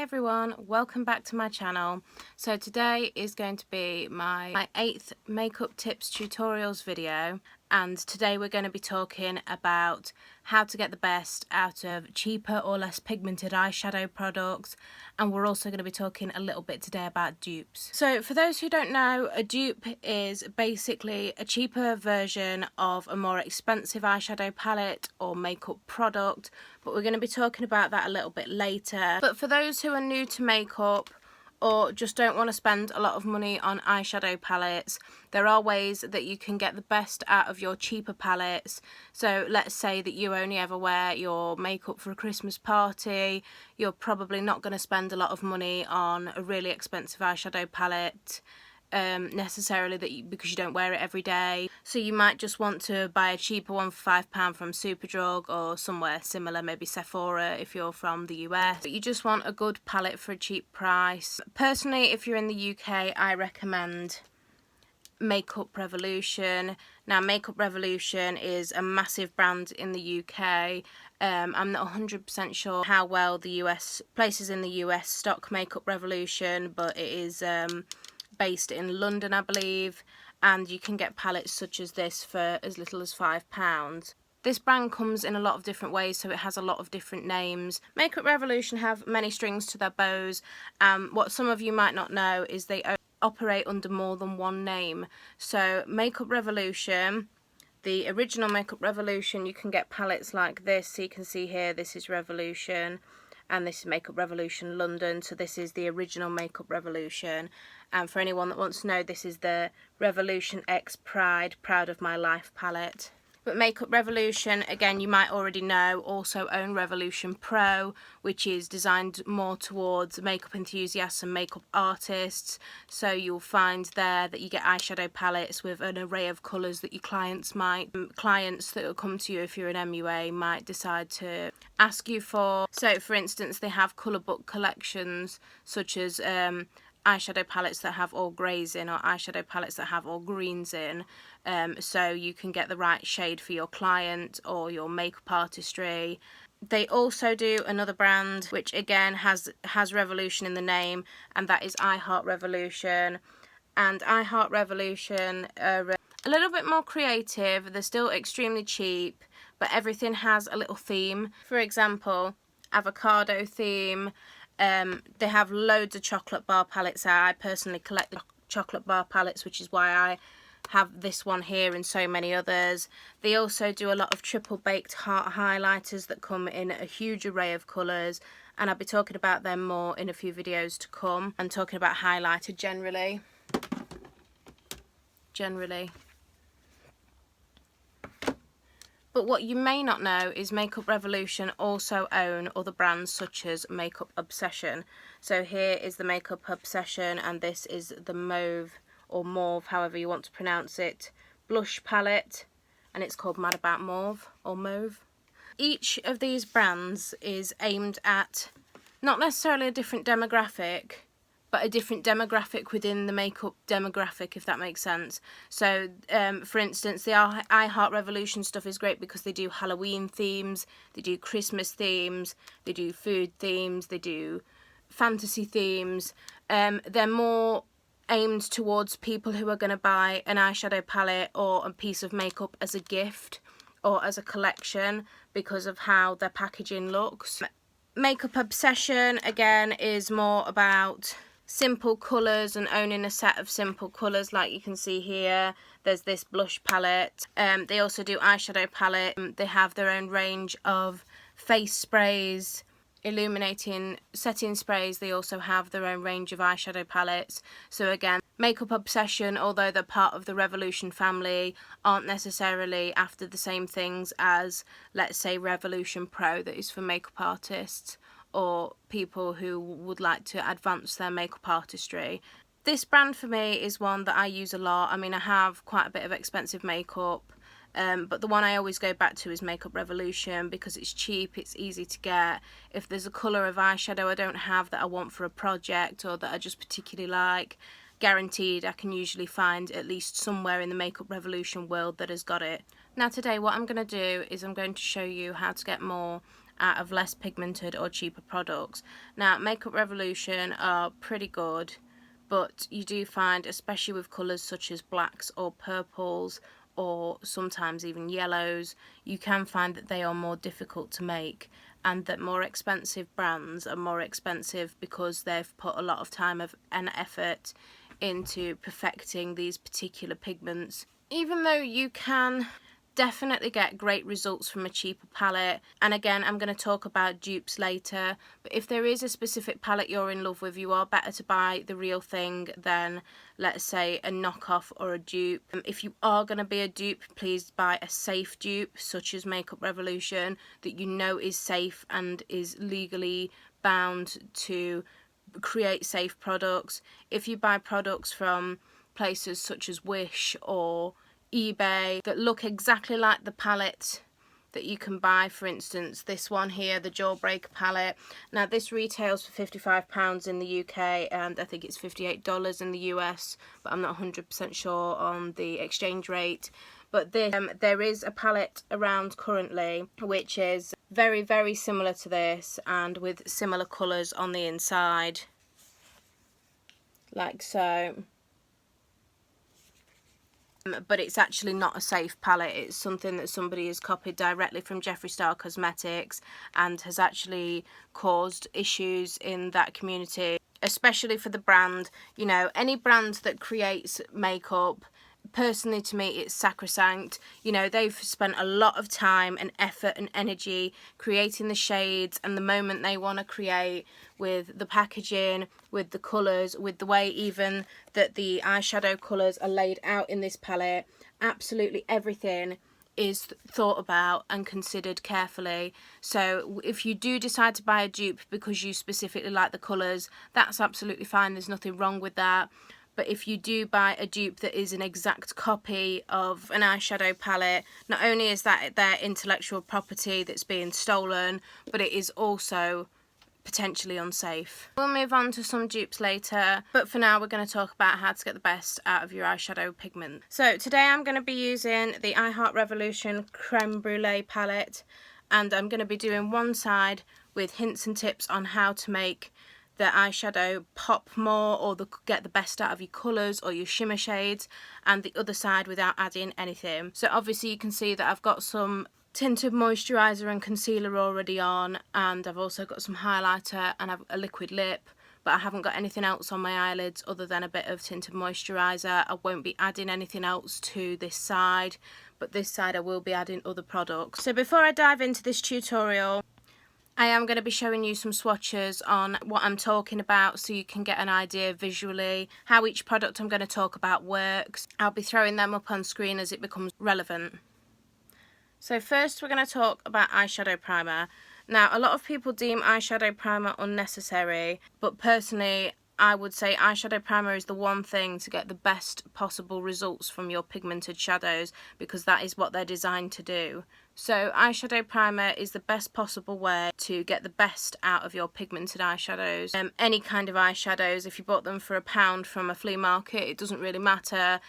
everyone, welcome back to my channel. So today is going to be my 8th makeup tips tutorials video, and today we're going to be talking about how to get the best out of cheaper or less pigmented eyeshadow products, and we're also going to be talking a little bit today about dupes. So for those who don't know, a dupe is basically a cheaper version of a more expensive eyeshadow palette or makeup product, but we're going to be talking about that a little bit later. But for those who are new to makeup or just don't want to spend a lot of money on eyeshadow palettes, there are ways that you can get the best out of your cheaper palettes. So let's say that you only ever wear your makeup for a Christmas party. You're probably not going to spend a lot of money on a really expensive eyeshadow palette necessarily because you don't wear it every day, so you might just want to buy a cheaper one for £5 from Superdrug or somewhere similar, maybe Sephora if you're from the US, but you just want a good palette for a cheap price. Personally, if you're in the UK, I recommend Makeup Revolution. Now, Makeup Revolution is a massive brand in the UK. I'm not 100% sure how well the US places in the US stock Makeup Revolution, but it is based in London, I believe, and you can get palettes such as this for as little as £5. This brand comes in a lot of different ways, so it has a lot of different names. Makeup Revolution have many strings to their bows. What some of you might not know is they operate under more than one name. So Makeup Revolution, the original Makeup Revolution, you can get palettes like this. So you can see here, this is Revolution, and this is Makeup Revolution London, so this is the original Makeup Revolution. And for anyone that wants to know, this is the Revolution X Pride, Proud of My Life palette. But Makeup Revolution, again, you might already know, also own Revolution Pro, which is designed more towards makeup enthusiasts and makeup artists. So you'll find there that you get eyeshadow palettes with an array of colours that your clients that will come to you if you're an MUA might decide to ask you for. So for instance, they have colour book collections such as eyeshadow palettes that have all greys in, or eyeshadow palettes that have all greens in, so you can get the right shade for your client or your makeup artistry. They also do another brand which again has Revolution in the name, and that is I Heart Revolution. And I Heart Revolution are a little bit more creative. They're still extremely cheap, but everything has a little theme. For example, avocado theme. They have loads of chocolate bar palettes out. I personally collect the chocolate bar palettes, which is why I have this one here and so many others. They also do a lot of triple baked heart highlighters that come in a huge array of colours, and I'll be talking about them more in a few videos to come, and talking about highlighter generally. But what you may not know is Makeup Revolution also own other brands such as Makeup Obsession. So here is the Makeup Obsession, and this is the mauve, or mauve, however you want to pronounce it, blush palette, and it's called Mad About Mauve, or mauve. Each of these brands is aimed at not necessarily a different demographic, but a different demographic within the makeup demographic, if that makes sense. So, for instance, the I Heart Revolution stuff is great because they do Halloween themes, they do Christmas themes, they do food themes, they do fantasy themes. They're more aimed towards people who are going to buy an eyeshadow palette or a piece of makeup as a gift or as a collection because of how their packaging looks. Makeup Obsession, again, is more about simple colours and owning a set of simple colours. Like you can see here, there's this blush palette. They also do eyeshadow palette. They have their own range of face sprays, illuminating setting sprays. They also have their own range of eyeshadow palettes. So again, Makeup Obsession, although they're part of the Revolution family, aren't necessarily after the same things as, let's say, Revolution Pro, that is for makeup artists or people who would like to advance their makeup artistry. This brand for me is one that I use a lot. I mean, I have quite a bit of expensive makeup, but the one I always go back to is Makeup Revolution because it's cheap, it's easy to get. If there's a colour of eyeshadow I don't have that I want for a project or that I just particularly like, guaranteed I can usually find at least somewhere in the Makeup Revolution world that has got it. Now today what I'm going to do is I'm going to show you how to get more out of less pigmented or cheaper products. Now, Makeup Revolution are pretty good, but you do find, especially with colours such as blacks or purples or sometimes even yellows, you can find that they are more difficult to make, and that more expensive brands are more expensive because they've put a lot of time and effort into perfecting these particular pigments. Even though you can definitely get great results from a cheaper palette, and again I'm going to talk about dupes later, but if there is a specific palette you're in love with, you are better to buy the real thing than, let's say, a knockoff or a dupe. If you are going to be a dupe, please buy a safe dupe such as Makeup Revolution that you know is safe and is legally bound to create safe products. If you buy products from places such as Wish or eBay that look exactly like the palette that you can buy, for instance this one here, the Jawbreaker palette, now this retails for £55 in the UK and I think it's $58 in the US, but I'm not 100% sure on the exchange rate. But this, there is a palette around currently which is very, very similar to this and with similar colours on the inside, like so. But it's actually not a safe palette. It's something that somebody has copied directly from Jeffree Star Cosmetics and has actually caused issues in that community, especially for the brand. You know, any brand that creates makeup, personally to me it's sacrosanct. You know, they've spent a lot of time and effort and energy creating the shades and the moment they want to create, with the packaging, with the colours, with the way even that the eyeshadow colours are laid out in this palette. Absolutely everything is thought about and considered carefully. So if you do decide to buy a dupe because you specifically like the colours, that's absolutely fine, there's nothing wrong with that. But if you do buy a dupe that is an exact copy of an eyeshadow palette, not only is that their intellectual property that's being stolen, but it is also potentially unsafe. We'll move on to some dupes later, but for now we're going to talk about how to get the best out of your eyeshadow pigment. So today I'm going to be using the I Heart Revolution Creme Brulee palette, and I'm going to be doing one side with hints and tips on how to make the eyeshadow pop more or get the best out of your colours or your shimmer shades, and the other side without adding anything. So obviously you can see that I've got some tinted moisturiser and concealer already on, and I've also got some highlighter and a liquid lip, but I haven't got anything else on my eyelids other than a bit of tinted moisturiser. I won't be adding anything else to this side, but this side I will be adding other products. So before I dive into this tutorial, I am going to be showing you some swatches on what I'm talking about so you can get an idea visually how each product I'm going to talk about works. I'll be throwing them up on screen as it becomes relevant. So first we're going to talk about eyeshadow primer. Now a lot of people deem eyeshadow primer unnecessary, but personally I would say eyeshadow primer is the one thing to get the best possible results from your pigmented shadows, because that is what they're designed to do. So eyeshadow primer is the best possible way to get the best out of your pigmented eyeshadows. Any kind of eyeshadows, if you bought them for £1 from a flea market, it doesn't really matter.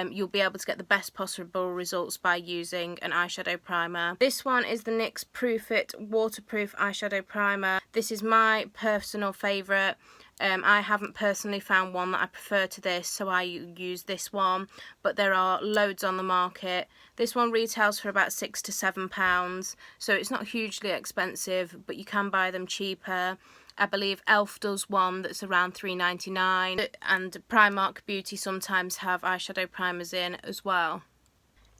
You'll be able to get the best possible results by using an eyeshadow primer. This one is the NYX Proof It Waterproof Eyeshadow Primer. This is my personal favourite. I haven't personally found one that I prefer to this, so I use this one, but there are loads on the market. This one retails for about £6 to £7, so it's not hugely expensive, but you can buy them cheaper. I believe Elf does one that's around £3.99, and Primark Beauty sometimes have eyeshadow primers in as well.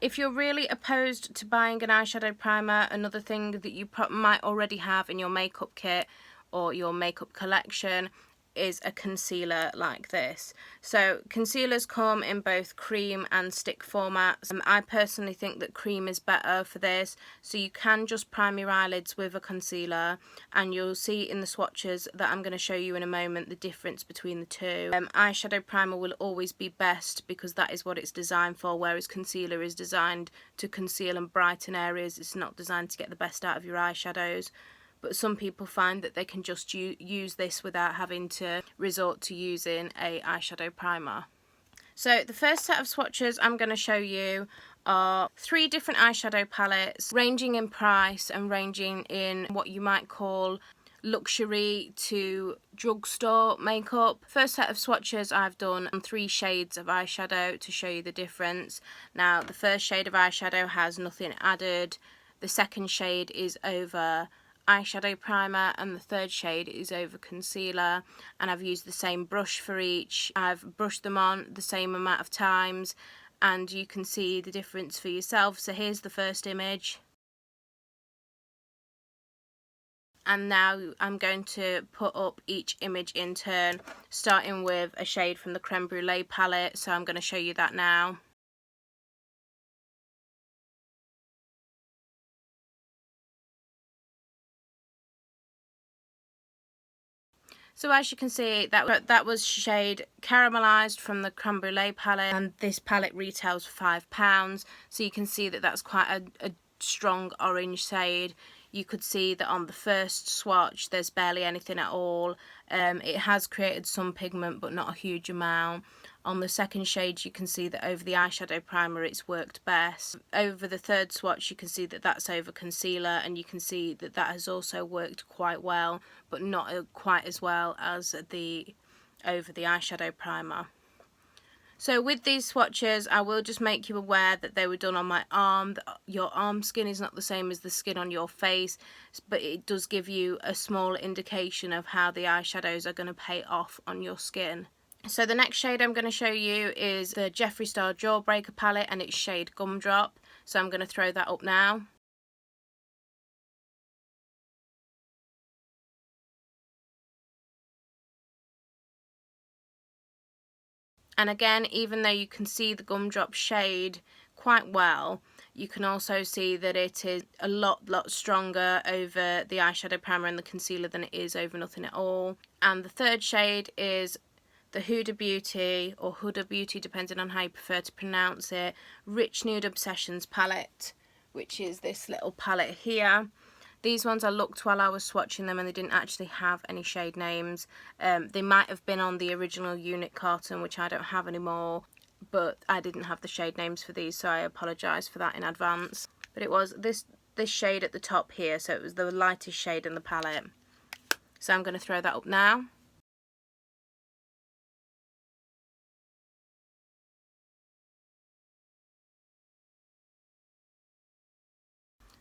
If you're really opposed to buying an eyeshadow primer, another thing that you might already have in your makeup kit or your makeup collection is a concealer like this. So concealers come in both cream and stick formats. I personally think that cream is better for this, so you can just prime your eyelids with a concealer, and you'll see in the swatches that I'm going to show you in a moment the difference between the two. Eyeshadow primer will always be best because that is what it's designed for, whereas concealer is designed to conceal and brighten areas. It's not designed to get the best out of your eyeshadows. But some people find that they can just use this without having to resort to using a eyeshadow primer. So the first set of swatches I'm going to show you are 3 different eyeshadow palettes, ranging in price and ranging in what you might call luxury to drugstore makeup. First set of swatches I've done on 3 shades of eyeshadow to show you the difference. Now the first shade of eyeshadow has nothing added, the second shade is over eyeshadow primer, and the third shade is over concealer, and I've used the same brush for each. I've brushed them on the same amount of times and you can see the difference for yourself. So here's the first image, and now I'm going to put up each image in turn, starting with a shade from the Creme Brulee palette, so I'm going to show you that now. So as you can see, that was shade Caramelized from the Creme Brulee palette, and this palette retails for £5. So you can see that that's quite a strong orange shade. You could see that on the first swatch there's barely anything at all. It has created some pigment but not a huge amount. On the second shade you can see that over the eyeshadow primer it's worked best. Over the third swatch you can see that that's over concealer, and you can see that that has also worked quite well, but not quite as well as over the eyeshadow primer. So with these swatches, I will just make you aware that they were done on my arm. Your arm skin is not the same as the skin on your face, but it does give you a small indication of how the eyeshadows are going to pay off on your skin. So the next shade I'm going to show you is the Jeffree Star Jawbreaker palette, and it's shade Gumdrop. So I'm going to throw that up now. And again, even though you can see the Gumdrop shade quite well, you can also see that it is a lot stronger over the eyeshadow primer and the concealer than it is over nothing at all. And the third shade is the Huda Beauty, or Huda Beauty depending on how you prefer to pronounce it, Rich Nude Obsessions palette, which is this little palette here. These ones I looked while I was swatching them and they didn't actually have any shade names. They might have been on the original unit carton, which I don't have anymore, but I didn't have the shade names for these, so I apologise for that in advance. But it was this shade at the top here, so it was the lightest shade in the palette. So I'm going to throw that up now.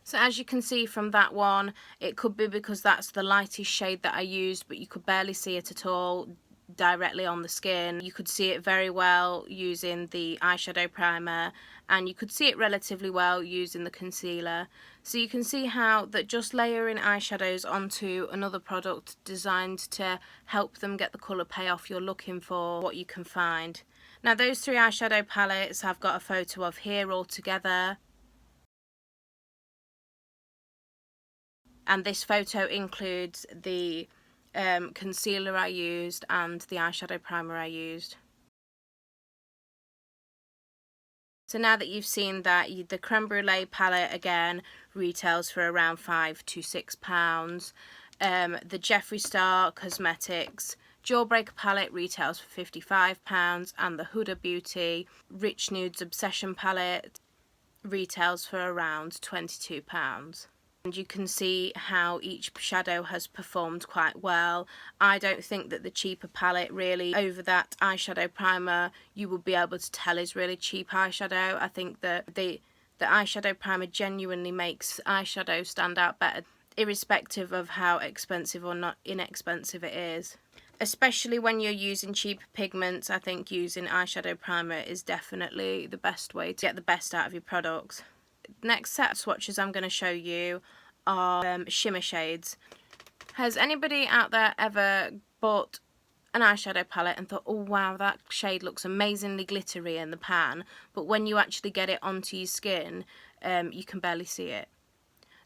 So as you can see from that one, it could be because that's the lightest shade that I used, but you could barely see it at all directly on the skin. You could see it very well using the eyeshadow primer, and you could see it relatively well using the concealer. So you can see how that just layering eyeshadows onto another product designed to help them get the colour payoff you're looking for, what you can find. Now those 3 eyeshadow palettes I've got a photo of here all together. And this photo includes the concealer I used and the eyeshadow primer I used. So now that you've seen that, the Creme Brulee palette again retails for around £5 to £6. The Jeffree Star Cosmetics Jawbreaker palette retails for £55, and the Huda Beauty Rich Nudes Obsession palette retails for around £22. And you can see how each shadow has performed quite well. I don't think that the cheaper palette really, over that eyeshadow primer, you will be able to tell is really cheap eyeshadow. I think that the eyeshadow primer genuinely makes eyeshadow stand out better, irrespective of how expensive or not inexpensive it is. Especially when you're using cheaper pigments, I think using eyeshadow primer is definitely the best way to get the best out of your products. Next set of swatches I'm going to show you are shimmer shades. Has anybody out there ever bought an eyeshadow palette and thought, oh wow, that shade looks amazingly glittery in the pan, but when you actually get it onto your skin, you can barely see it?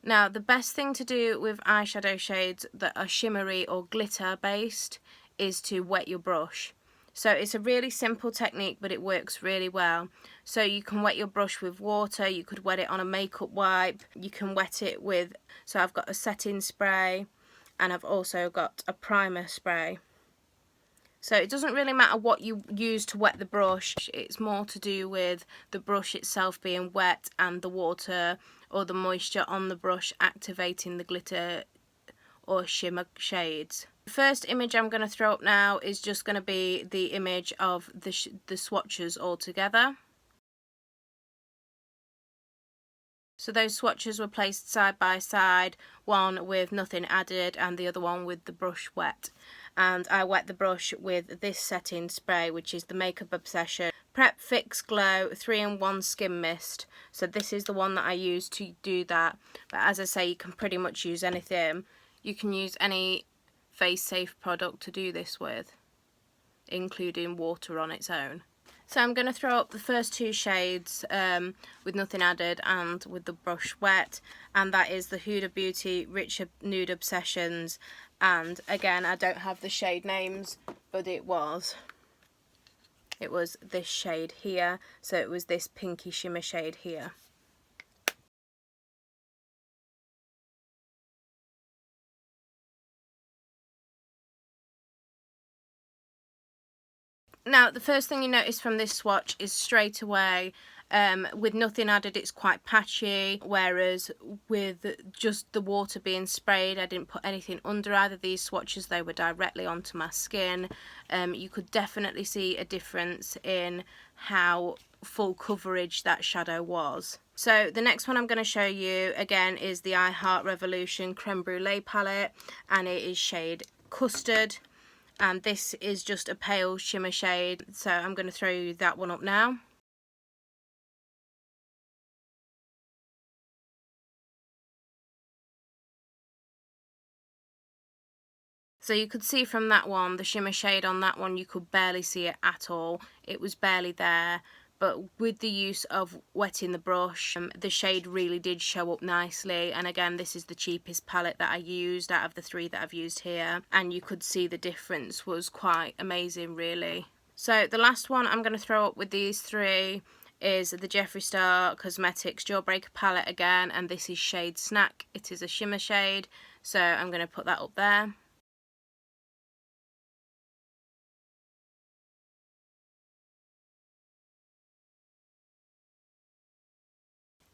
Now the best thing to do with eyeshadow shades that are shimmery or glitter based is to wet your brush. So it's a really simple technique, but it works really well. So you can wet your brush with water, you could wet it on a makeup wipe, you can wet it with, so I've got a setting spray and I've also got a primer spray. So it doesn't really matter what you use to wet the brush, it's more to do with the brush itself being wet and the water or the moisture on the brush activating the glitter or shimmer shades. The first image I'm going to throw up now is just going to be the image of the swatches all together. So those swatches were placed side by side, one with nothing added and the other one with the brush wet. And I wet the brush with this setting spray, which is the Makeup Obsession Prep Fix Glow 3-in-1 Skin Mist. So this is the one that I use to do that. But as I say, you can pretty much use anything. You can use any face safe product to do this with, including water on its own. So I'm going to throw up the first two shades with nothing added and with the brush wet, and that is the Huda Beauty Rich Nude Obsessions. And again, I don't have the shade names, but it was this shade here, so it was this pinky shimmer shade here. Now, the first thing you notice from this swatch is straight away, with nothing added, it's quite patchy, whereas with just the water being sprayed, I didn't put anything under either of these swatches, they were directly onto my skin. You could definitely see a difference in how full coverage that shadow was. So the next one I'm going to show you again is the I Heart Revolution Creme Brulee palette, and it is shade Custard. And this is just a pale shimmer shade, so I'm going to throw you that one up now. So you could see from that one, the shimmer shade on that one, you could barely see it at all. It was barely there. But with the use of wetting the brush, the shade really did show up nicely. And again, this is the cheapest palette that I used out of the three that I've used here. And you could see the difference was quite amazing, really. So the last one I'm going to throw up with these three is the Jeffree Star Cosmetics Jawbreaker palette again. And this is shade Snack. It is a shimmer shade. So I'm going to put that up there.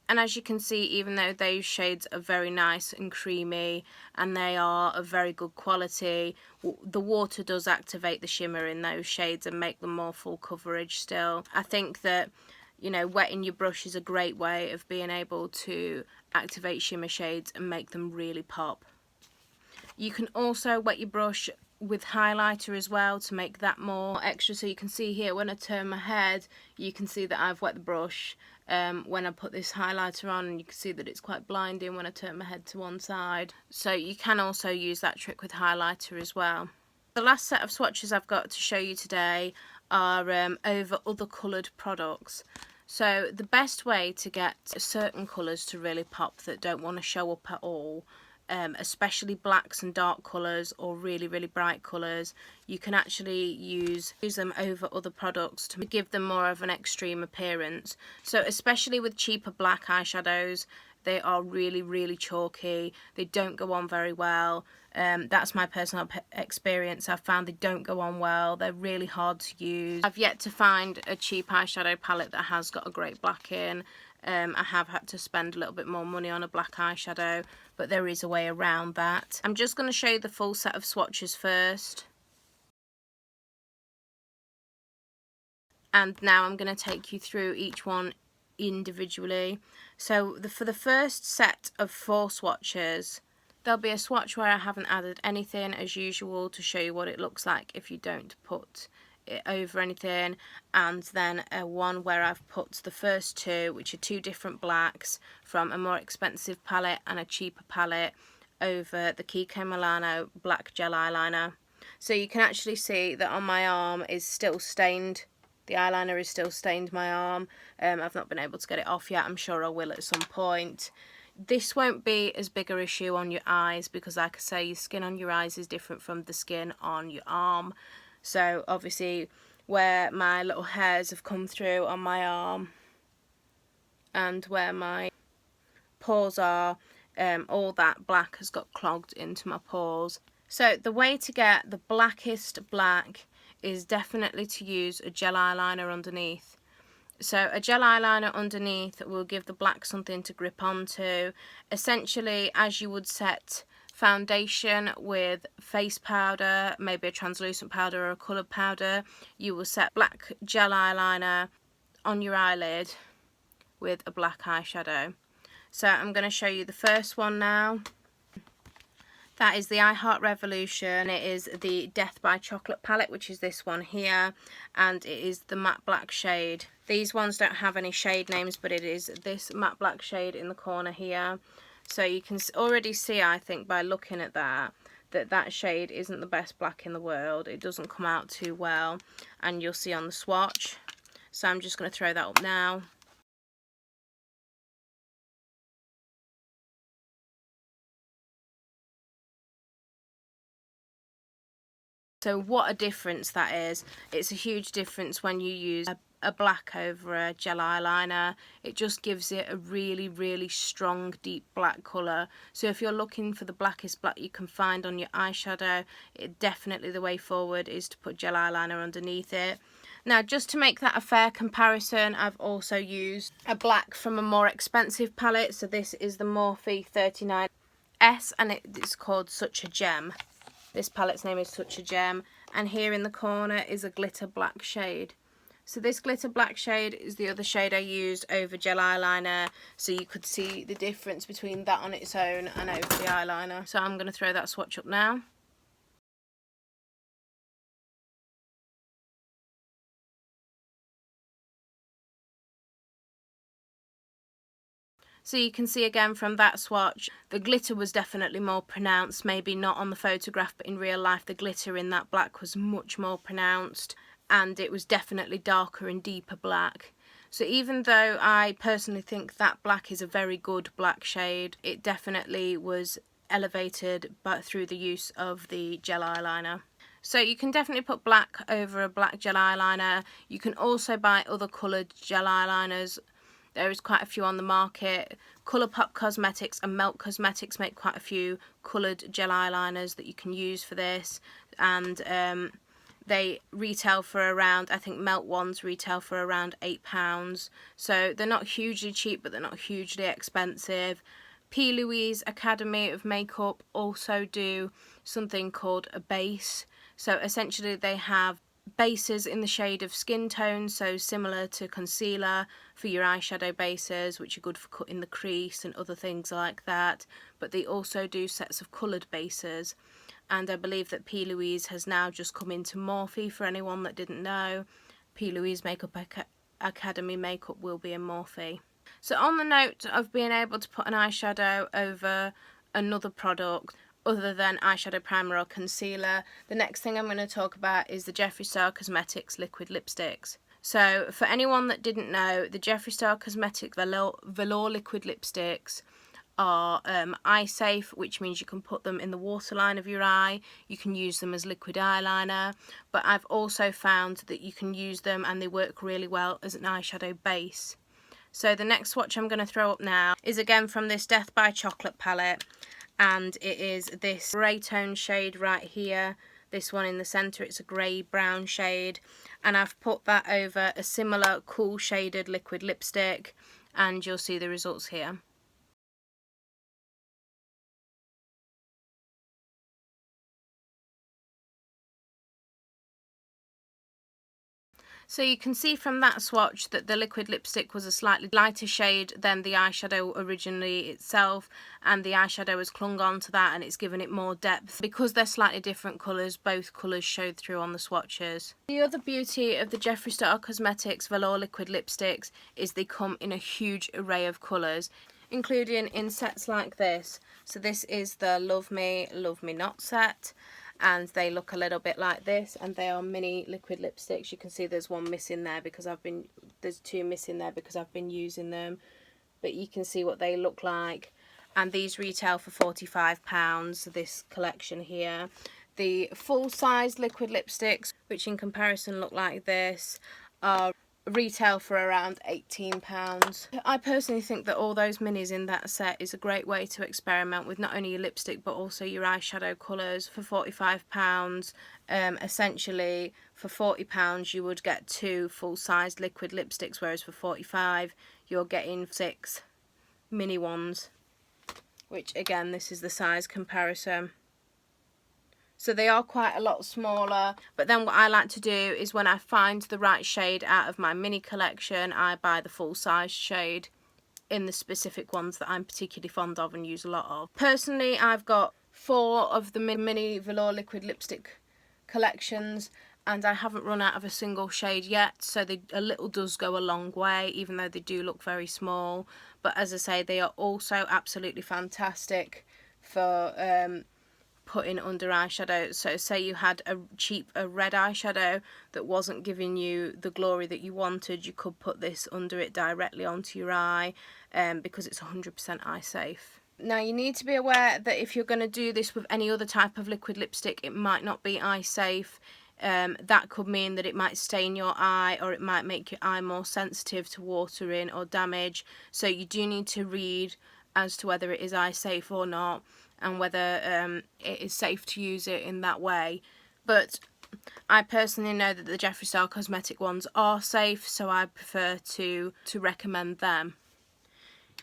And as you can see, even though those shades are very nice and creamy and they are of very good quality, the water does activate the shimmer in those shades and make them more full coverage still. I think that, you know, wetting your brush is a great way of being able to activate shimmer shades and make them really pop. You can also wet your brush with highlighter as well to make that more extra. So you can see here when I turn my head, you can see that I've wet the brush when I put this highlighter on, and you can see that it's quite blinding when I turn my head to one side. So you can also use that trick with highlighter as well. The last set of swatches I've got to show you today are over other coloured products. So the best way to get certain colours to really pop that don't want to show up at all, especially blacks and dark colours or really bright colours, you can actually use them over other products to give them more of an extreme appearance. So especially with cheaper black eyeshadows, they are really chalky, they don't go on very well. That's my personal experience. I've found they don't go on well, they're really hard to use. I've yet to find a cheap eyeshadow palette that has got a great black in. I have had to spend a little bit more money on a black eyeshadow, but there is a way around that. I'm just going to show you the full set of swatches first. And now I'm going to take you through each one individually. So for the first set of 4 swatches, there'll be a swatch where I haven't added anything as usual to show you what it looks like if you don't put it over anything, and then one where I've put the first 2, which are 2 different blacks from a more expensive palette and a cheaper palette, over the Kiko Milano black gel eyeliner. So you can actually see that on my arm is still stained. The eyeliner is still stained my arm. I've not been able to get it off yet. I'm sure I will at some point. This won't be as big an issue on your eyes because, like I say, your skin on your eyes is different from the skin on your arm. So obviously where my little hairs have come through on my arm and where my pores are, all that black has got clogged into my pores. So the way to get the blackest black is definitely to use a gel eyeliner underneath. So a gel eyeliner underneath will give the black something to grip onto. Essentially, as you would set foundation with face powder, maybe a translucent powder or a coloured powder, you will set black gel eyeliner on your eyelid with a black eyeshadow. So I'm going to show you the first one now. That is the I Heart Revolution. It is the Death by Chocolate palette, which is this one here, and it is the matte black shade. These ones don't have any shade names, but it is this matte black shade in the corner here. So you can already see, I think, by looking at that, that shade isn't the best black in the world. It doesn't come out too well, and you'll see on the swatch. So I'm just going to throw that up now. So what a difference that is. It's a huge difference when you use a black over a gel eyeliner. It just gives it a really, really strong, deep black colour. So if you're looking for the blackest black you can find on your eyeshadow, definitely the way forward is to put gel eyeliner underneath it. Now, just to make that a fair comparison, I've also used a black from a more expensive palette. So this is the Morphe 39S, and it's called Such a Gem. This palette's name is Such a Gem, and here in the corner is a glitter black shade. So this glitter black shade is the other shade I used over gel eyeliner, so you could see the difference between that on its own and over the eyeliner. So I'm going to throw that swatch up now. So you can see again from that swatch, the glitter was definitely more pronounced, maybe not on the photograph, but in real life the glitter in that black was much more pronounced, and it was definitely darker and deeper black. So even though I personally think that black is a very good black shade, it definitely was elevated but through the use of the gel eyeliner. So you can definitely put black over a black gel eyeliner. You can also buy other coloured gel eyeliners. There is quite a few on the market. Colourpop Cosmetics and Melt Cosmetics make quite a few coloured gel eyeliners that you can use for this, and they retail for around, I think Melt ones retail for around £8. So they're not hugely cheap, but they're not hugely expensive. P. Louise Academy of Makeup also do something called a base. So essentially they have bases in the shade of skin tone, so similar to concealer for your eyeshadow bases, which are good for cutting the crease and other things like that, but they also do sets of coloured bases, and I believe that P. Louise has now just come into Morphe. For anyone that didn't know, P. Louise Makeup Academy makeup will be in Morphe. So on the note of being able to put an eyeshadow over another product other than eyeshadow primer or concealer, the next thing I'm going to talk about is the Jeffree Star Cosmetics liquid lipsticks. So for anyone that didn't know, the Jeffree Star Cosmetics Velour liquid lipsticks are eye safe, which means you can put them in the waterline of your eye. You can use them as liquid eyeliner, but I've also found that you can use them and they work really well as an eyeshadow base. So the next swatch I'm going to throw up now is again from this Death by Chocolate palette, and it is this grey tone shade right here. This one in the centre, it's a grey brown shade, and I've put that over a similar cool shaded liquid lipstick, and you'll see the results here. So you can see from that swatch that the liquid lipstick was a slightly lighter shade than the eyeshadow originally itself, and the eyeshadow has clung on to that and it's given it more depth. Because they're slightly different colours, both colours showed through on the swatches. The other beauty of the Jeffree Star Cosmetics Velour liquid lipsticks is they come in a huge array of colours, including in sets like this. So this is the Love Me, Love Me Not set, and they look a little bit like this, and they are mini liquid lipsticks. You can see there's one missing there because there's two missing there because I've been using them, but you can see what they look like, and these retail for £45, this collection here. The full size liquid lipsticks, which in comparison look like this, are retail for around £18. I personally think that all those minis in that set is a great way to experiment with not only your lipstick but also your eyeshadow colours for £45. Essentially for £40 you would get 2 full-sized liquid lipsticks, whereas for £45 you're getting 6 mini ones, which again, this is the size comparison. So they are quite a lot smaller, but then what I like to do is when I find the right shade out of my mini collection, I buy the full size shade in the specific ones that I'm particularly fond of and use a lot of. Personally, I've got 4 of the mini velour liquid lipstick collections and I haven't run out of a single shade yet, so a little does go a long way, even though they do look very small. But as I say, they are also absolutely fantastic for putting under eyeshadow. So say you had a cheap red eyeshadow that wasn't giving you the glory that you wanted, you could put this under it directly onto your eye, because it's 100% eye safe. Now you need to be aware that if you're going to do this with any other type of liquid lipstick, it might not be eye safe. That could mean that it might stain your eye, or it might make your eye more sensitive to watering or damage. So you do need to read as to whether it is eye safe or not, and whether it is safe to use it in that way. But I personally know that the Jeffree Star cosmetic ones are safe, so I prefer to recommend them.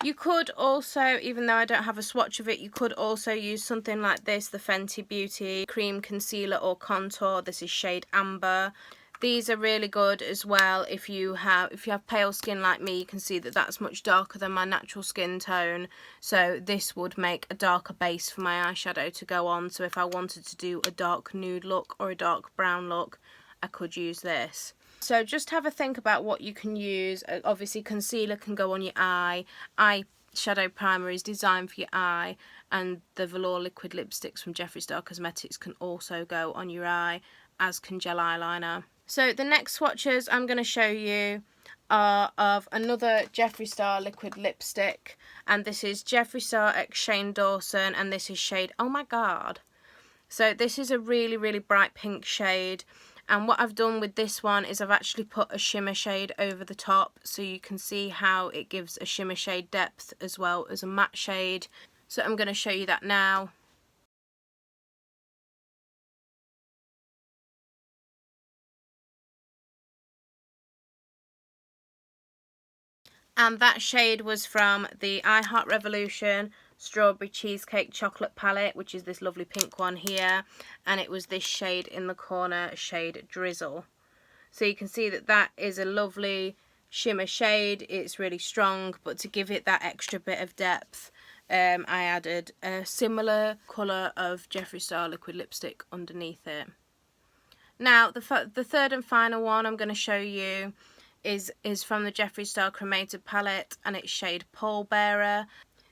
You could also, even though I don't have a swatch of it, you could also use something like this, the Fenty Beauty Cream Concealer or Contour. This is shade Amber. These are really good as well if you have pale skin like me. You can see that that's much darker than my natural skin tone, so this would make a darker base for my eyeshadow to go on. So if I wanted to do a dark nude look or a dark brown look, I could use this. So just have a think about what you can use. Obviously concealer can go on your eye, eyeshadow primer is designed for your eye, and the velour liquid lipsticks from Jeffree Star Cosmetics can also go on your eye, as can gel eyeliner. So the next swatches I'm going to show you are of another Jeffree Star liquid lipstick, and this is Jeffree Star X Shane Dawson, and this is shade Oh My God. So this is a really, really bright pink shade, and what I've done with this one is I've actually put a shimmer shade over the top, so you can see how it gives a shimmer shade depth as well as a matte shade. So I'm going to show you that now. And that shade was from the I Heart Revolution Strawberry Cheesecake Chocolate Palette, which is this lovely pink one here, and it was this shade in the corner, shade Drizzle. So you can see that that is a lovely shimmer shade. It's really strong, but to give it that extra bit of depth, I added a similar colour of Jeffree Star liquid lipstick underneath it. Now the third and final one I'm going to show you is from the Jeffree Star Cremated palette, and it's shade Pole Bearer.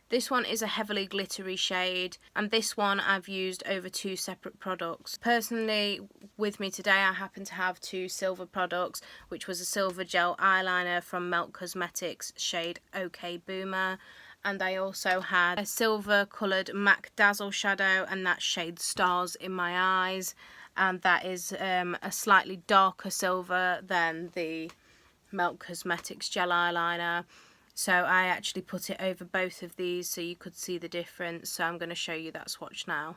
This one is a heavily glittery shade, and this one I've used over 2 separate products. Personally, with me today I happen to have 2 silver products, which was a silver gel eyeliner from Melt Cosmetics shade OK Boomer, and I also had a silver coloured MAC Dazzle shadow, and that's shade Stars in My Eyes, and that is a slightly darker silver than the Melt Cosmetics gel eyeliner. So I actually put it over both of these so you could see the difference. So I'm going to show you that swatch now.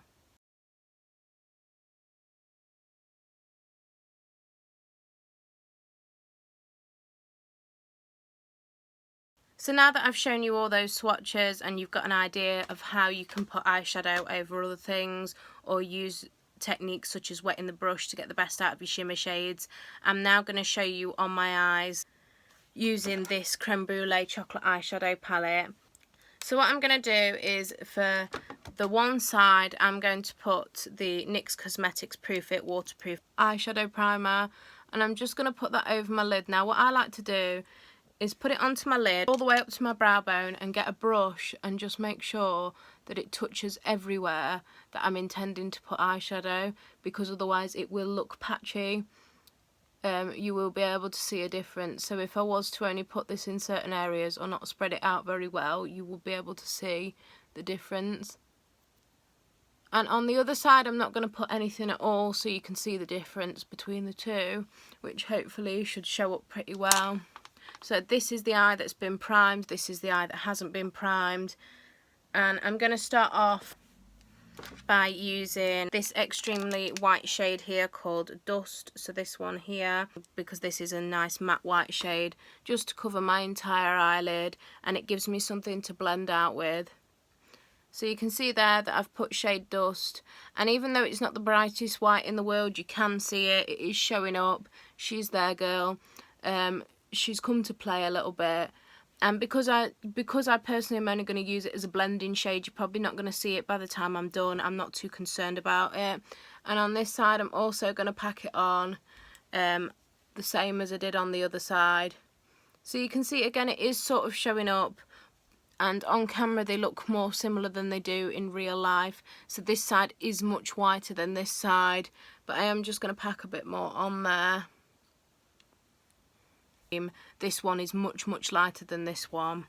So now that I've shown you all those swatches and you've got an idea of how you can put eyeshadow over other things or use techniques such as wetting the brush to get the best out of your shimmer shades, I'm now going to show you on my eyes using this Creme Brulee chocolate eyeshadow palette. So what I'm going to do is, for the one side, I'm going to put the NYX Cosmetics Proof It Waterproof Eyeshadow Primer, and I'm just going to put that over my lid. Now what I like to do is put it onto my lid all the way up to my brow bone and get a brush and just make sure that it touches everywhere that I'm intending to put eyeshadow, because otherwise it will look patchy. You will be able to see a difference. So if I was to only put this in certain areas or not spread it out very well, you will be able to see the difference. And on the other side I'm not going to put anything at all, so you can see the difference between the two, which hopefully should show up pretty well. So this is the eye that's been primed, this is the eye that hasn't been primed, and I'm going to start off by using this extremely white shade here called Dust. So this one here, because this is a nice matte white shade, just to cover my entire eyelid, and it gives me something to blend out with. So you can see there that I've put shade Dust, and even though it's not the brightest white in the world, you can see it, it is showing up. She's there, girl. She's come to play a little bit. And because I personally am only going to use it as a blending shade, you're probably not going to see it by the time I'm done. I'm not too concerned about it. And on this side I'm also going to pack it on the same as I did on the other side. So you can see again it is sort of showing up, and on camera they look more similar than they do in real life. So this side is much whiter than this side, but I am just going to pack a bit more on there. This one is much lighter than this one.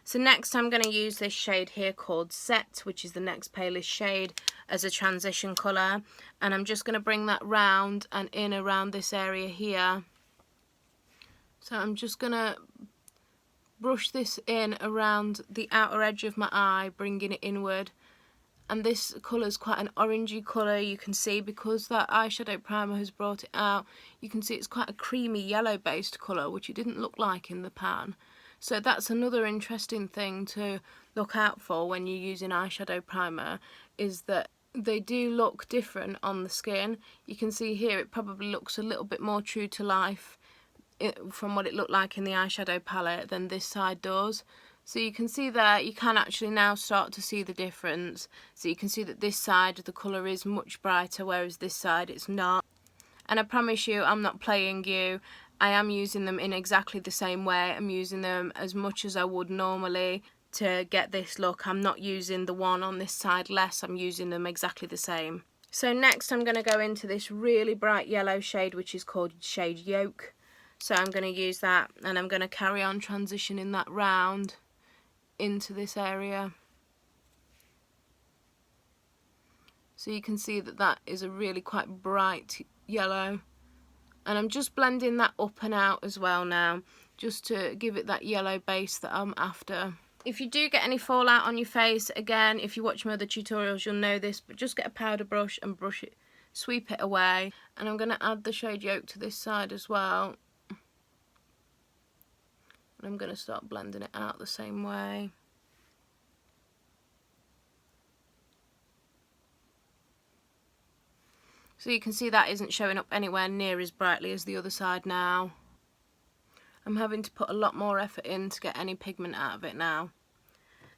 So next I'm going to use this shade here called Set, which is the next palest shade, as a transition colour, and I'm just going to bring that round and in around this area here. So I'm just going to brush this in around the outer edge of my eye, bringing it inward. And this colour is quite an orangey colour, you can see, because that eyeshadow primer has brought it out. You can see it's quite a creamy yellow based colour, which it didn't look like in the pan. So that's another interesting thing to look out for when you're using eyeshadow primer, is that they do look different on the skin. You can see here it probably looks a little bit more true to life from what it looked like in the eyeshadow palette than this side does. So you can see there, you can actually now start to see the difference. So you can see that this side the colour is much brighter, whereas this side it's not. And I promise you, I'm not playing you. I am using them in exactly the same way. I'm using them as much as I would normally to get this look. I'm not using the one on this side less, I'm using them exactly the same. So next I'm going to go into this really bright yellow shade, which is called shade Yolk. So I'm going to use that, and I'm going to carry on transitioning that round into this area. So you can see that that is a really quite bright yellow, and I'm just blending that up and out as well now, just to give it that yellow base that I'm after. If you do get any fallout on your face, again, if you watch my other tutorials you'll know this, but just get a powder brush and brush it, sweep it away. And I'm going to add the shade Yolk to this side as well. And I'm going to start blending it out the same way. So you can see that isn't showing up anywhere near as brightly as the other side now. I'm having to put a lot more effort in to get any pigment out of it now.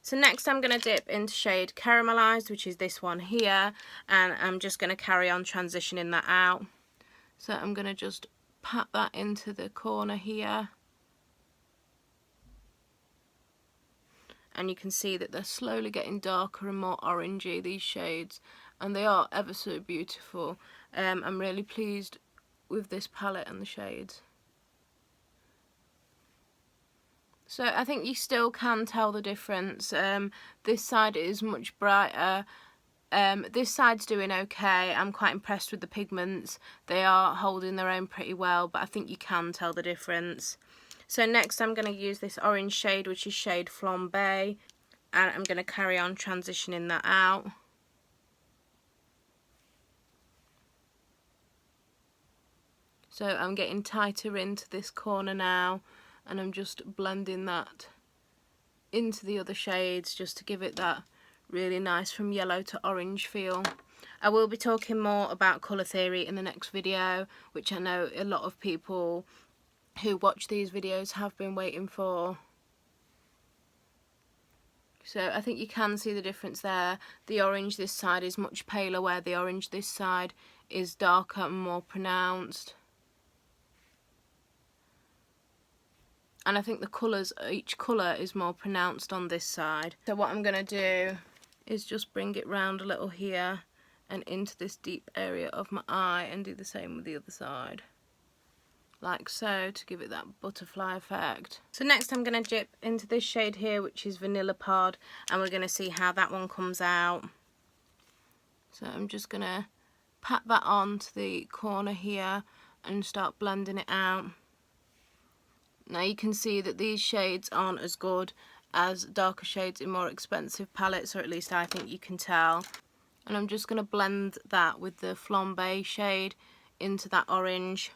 So next I'm going to dip into shade Caramelized, which is this one here, and I'm just going to carry on transitioning that out. So I'm going to just pat that into the corner here. And you can see that they're slowly getting darker and more orangey, these shades, and they are ever so beautiful. I'm really pleased with this palette and the shades. So I think you still can tell the difference. This side is much brighter. This side's doing okay. I'm quite impressed with the pigments. They are holding their own pretty well, but I think you can tell the difference. So next I'm going to use this orange shade, which is shade Flambe, and I'm going to carry on transitioning that out. So I'm getting tighter into this corner now, and I'm just blending that into the other shades just to give it that really nice from yellow to orange feel. I will be talking more about colour theory in the next video, which I know a lot of people who watch these videos have been waiting for. So I think you can see the difference there. The orange this side is much paler, where the orange this side is darker and more pronounced. And I think the colours, each colour is more pronounced on this side. So what I'm going to do is just bring it round a little here and into this deep area of my eye, and do the same with the other side. Like so, to give it that butterfly effect. So next I'm going to dip into this shade here, which is Vanilla Pod, and we're going to see how that one comes out. So I'm just going to pat that onto the corner here and start blending it out. Now you can see that these shades aren't as good as darker shades in more expensive palettes, or at least I think you can tell. And I'm just going to blend that with the Flambe shade into that orange.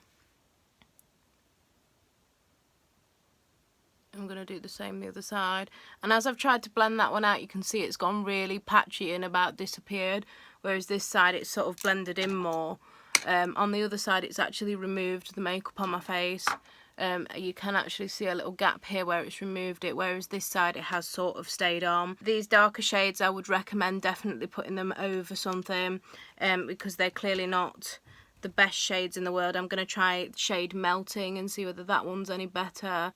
I'm going to do the same the other side. And as I've tried to blend that one out, you can see it's gone really patchy and about disappeared, whereas this side it's sort of blended in more. On the other side it's actually removed the makeup on my face. You can actually see a little gap here where it's removed it, whereas this side it has sort of stayed on. These darker shades I would recommend definitely putting them over something, because they're clearly not the best shades in the world. I'm going to try shade Melting and see whether that one's any better.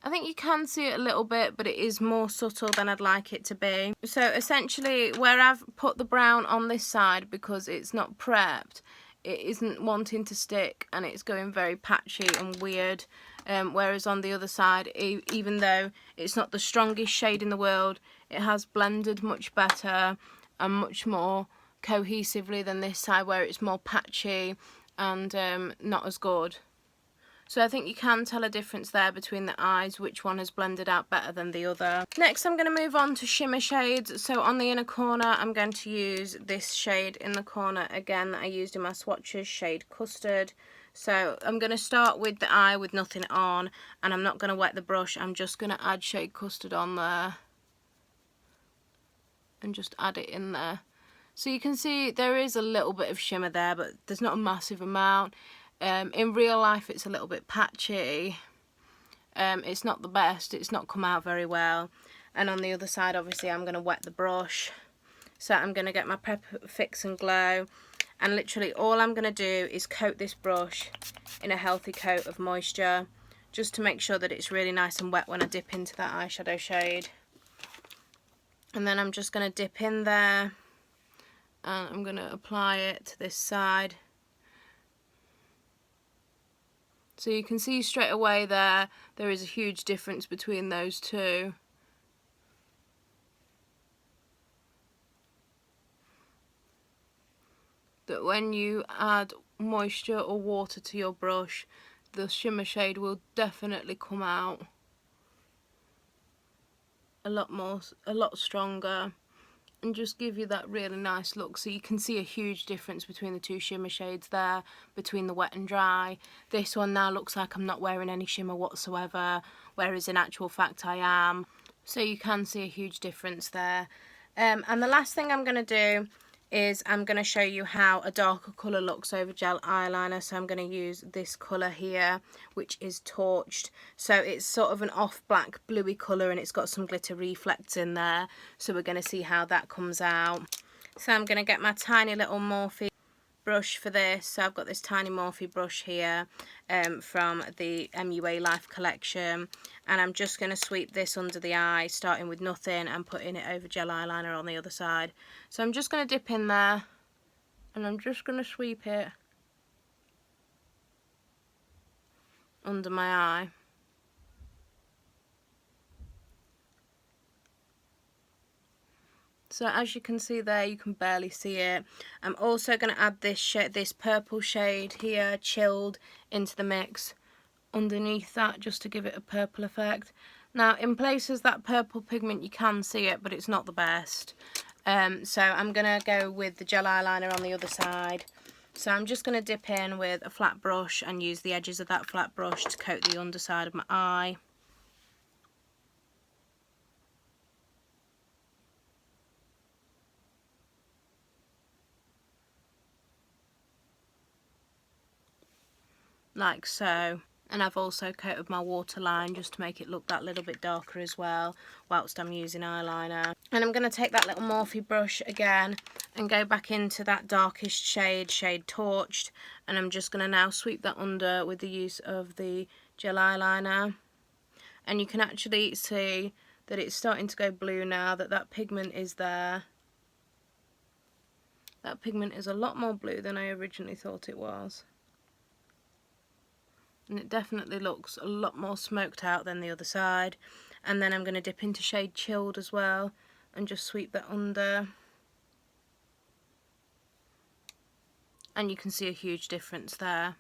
I think you can see it a little bit, but it is more subtle than I'd like it to be. So essentially where I've put the brown on this side, because it's not prepped, it isn't wanting to stick and it's going very patchy and weird. Whereas on the other side, even though it's not the strongest shade in the world, it has blended much better and much more cohesively than this side where it's more patchy and not as good. So I think you can tell a difference there between the eyes, which one has blended out better than the other. Next I'm going to move on to shimmer shades. So on the inner corner I'm going to use this shade in the corner again that I used in my swatches, shade Custard. So I'm going to start with the eye with nothing on, and I'm not going to wet the brush. I'm just going to add shade Custard on there and just add it in there. So you can see there is a little bit of shimmer there, but there's not a massive amount. In real life it's a little bit patchy. It's not the best, it's not come out very well. And on the other side obviously I'm going to wet the brush. So I'm going to get my Prep, Fix and Glow, and literally all I'm going to do is coat this brush in a healthy coat of moisture, just to make sure that it's really nice and wet when I dip into that eyeshadow shade. And then I'm just going to dip in there and I'm going to apply it to this side. So you can see straight away there is a huge difference between those two. That when you add moisture or water to your brush, the shimmer shade will definitely come out a lot stronger, and just give you that really nice look. So you can see a huge difference between the two shimmer shades there, between the wet and dry. This one now looks like I'm not wearing any shimmer whatsoever, whereas in actual fact I am. So you can see a huge difference there. And the last thing I'm going to do is I'm going to show you how a darker colour looks over gel eyeliner. So I'm going to use this colour here, which is Torched. So it's sort of an off black bluey colour and it's got some glitter reflects in there. So we're going to see how that comes out. So I'm going to get my tiny little Morphe brush for this. So I've got this tiny Morphe brush here from the MUA Life collection, and I'm just going to sweep this under the eye, starting with nothing and putting it over gel eyeliner on the other side. So I'm just going to dip in there and I'm just going to sweep it under my eye. So as you can see there, you can barely see it. I'm also going to add this purple shade here, Chilled, into the mix underneath that, just to give it a purple effect. Now in places that purple pigment you can see it, but it's not the best. So I'm going to go with the gel eyeliner on the other side. So I'm just going to dip in with a flat brush and use the edges of that flat brush to coat the underside of my eye. Like so. And I've also coated my waterline just to make it look that little bit darker as well, whilst I'm using eyeliner. And I'm going to take that little Morphe brush again and go back into that darkest shade, shade Torched, and I'm just going to now sweep that under with the use of the gel eyeliner. And you can actually see that it's starting to go blue now, that pigment is there. That pigment is a lot more blue than I originally thought it was. And it definitely looks a lot more smoked out than the other side. And then I'm going to dip into shade Chilled as well and just sweep that under. and you can see a huge difference there.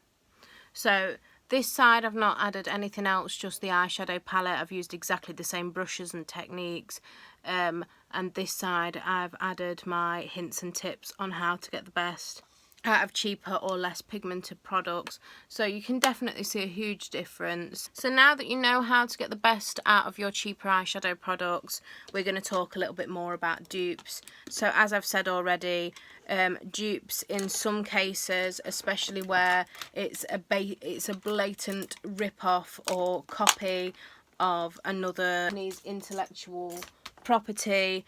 So this side I've not added anything else, just the eyeshadow palette. I've used exactly the same brushes and techniques, and this side I've added my hints and tips on how to get the best out of cheaper or less pigmented products. So you can definitely see a huge difference. So now that you know how to get the best out of your cheaper eyeshadow products, we're going to talk a little bit more about dupes. So as I've said already, dupes in some cases, especially where it's a blatant rip-off or copy of another company's intellectual property,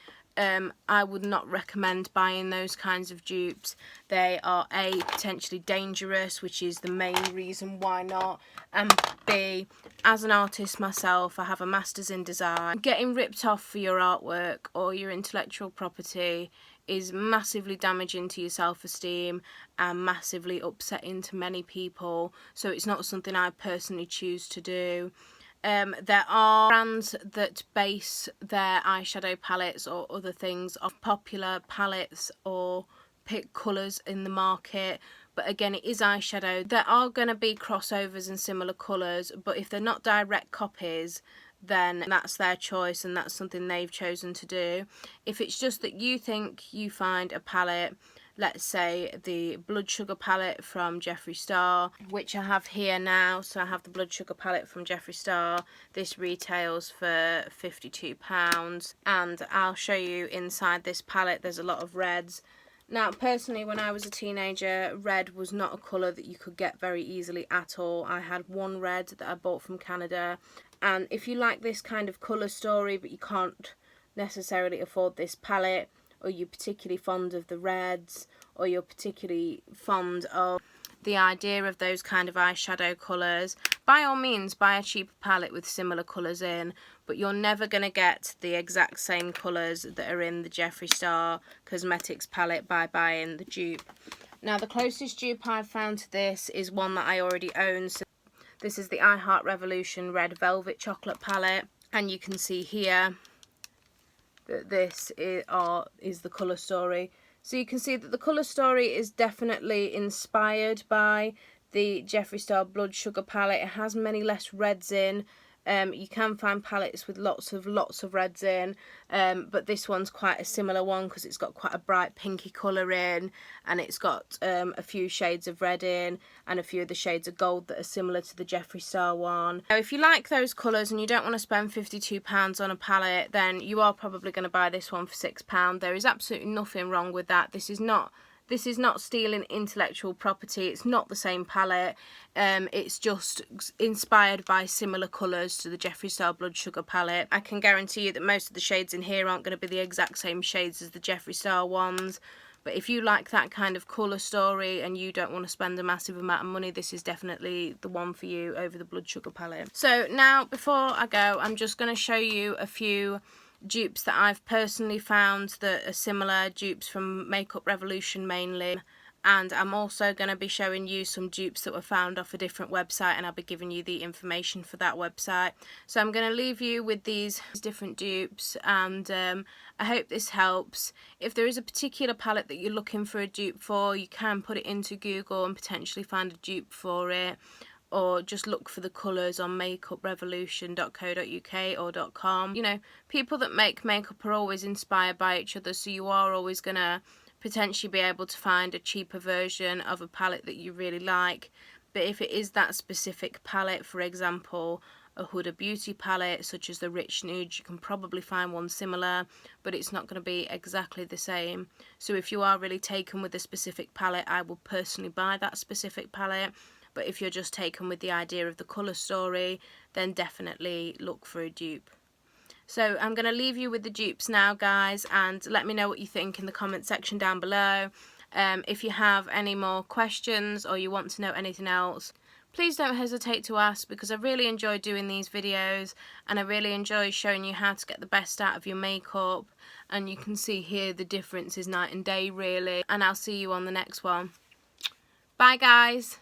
I would not recommend buying those kinds of dupes. They are A, potentially dangerous, which is the main reason why not, and B, as an artist myself, I have a master's in design. Getting ripped off for your artwork or your intellectual property is massively damaging to your self-esteem and massively upsetting to many people, so it's not something I personally choose to do. There are brands that base their eyeshadow palettes or other things off popular palettes or pick colours in the market, but again, it is eyeshadow. There are going to be crossovers and similar colours, but if they're not direct copies, then that's their choice and that's something they've chosen to do. If it's just that you think you find a palette, let's say the Blood Sugar palette from Jeffree Star, which I have here now. So I have the Blood Sugar palette from Jeffree Star. This retails for £52, and I'll show you inside this palette there's a lot of reds. Now personally, when I was a teenager, red was not a colour that you could get very easily at all. I had one red that I bought from Canada, and if you like this kind of colour story but you can't necessarily afford this palette, or you're particularly fond of the reds, or you're particularly fond of the idea of those kind of eyeshadow colours, by all means buy a cheaper palette with similar colours in, but you're never going to get the exact same colours that are in the Jeffree Star Cosmetics palette by buying the dupe. Now the closest dupe I've found to this is one that I already own. So this is the I Heart Revolution Red Velvet Chocolate palette, and you can see here that this is the colour story. So you can see that the colour story is definitely inspired by the Jeffree Star Blood Sugar palette. It has many less reds in. You can find palettes with lots of reds in, but this one's quite a similar one because it's got quite a bright pinky colour in, and it's got a few shades of red in and a few of the shades of gold that are similar to the Jeffree Star one. Now if you like those colours and you don't want to spend £52 on a palette, then you are probably going to buy this one for £6. There is absolutely nothing wrong with that. This is not stealing intellectual property. It's not the same palette. It's just inspired by similar colours to the Jeffree Star Blood Sugar palette. I can guarantee you that most of the shades in here aren't going to be the exact same shades as the Jeffree Star ones. But if you like that kind of colour story and you don't want to spend a massive amount of money, this is definitely the one for you over the Blood Sugar palette. So now, before I go, I'm just going to show you a few dupes that I've personally found that are similar, dupes from Makeup Revolution mainly, and I'm also going to be showing you some dupes that were found off a different website, and I'll be giving you the information for that website. So I'm going to leave you with these different dupes, and I hope this helps. If there is a particular palette that you're looking for a dupe for, you can put it into Google and potentially find a dupe for it, or just look for the colours on makeuprevolution.co.uk or .com. You know, people that make makeup are always inspired by each other, so you are always going to potentially be able to find a cheaper version of a palette that you really like. But if it is that specific palette, for example, a Huda Beauty palette such as the Rich Nude, you can probably find one similar, but it's not going to be exactly the same. So if you are really taken with a specific palette, I will personally buy that specific palette. But if you're just taken with the idea of the colour story, then definitely look for a dupe. So I'm going to leave you with the dupes now, guys, and let me know what you think in the comment section down below. If you have any more questions or you want to know anything else, please don't hesitate to ask, because I really enjoy doing these videos and I really enjoy showing you how to get the best out of your makeup. And you can see here the difference is night and day, really. And I'll see you on the next one. Bye, guys.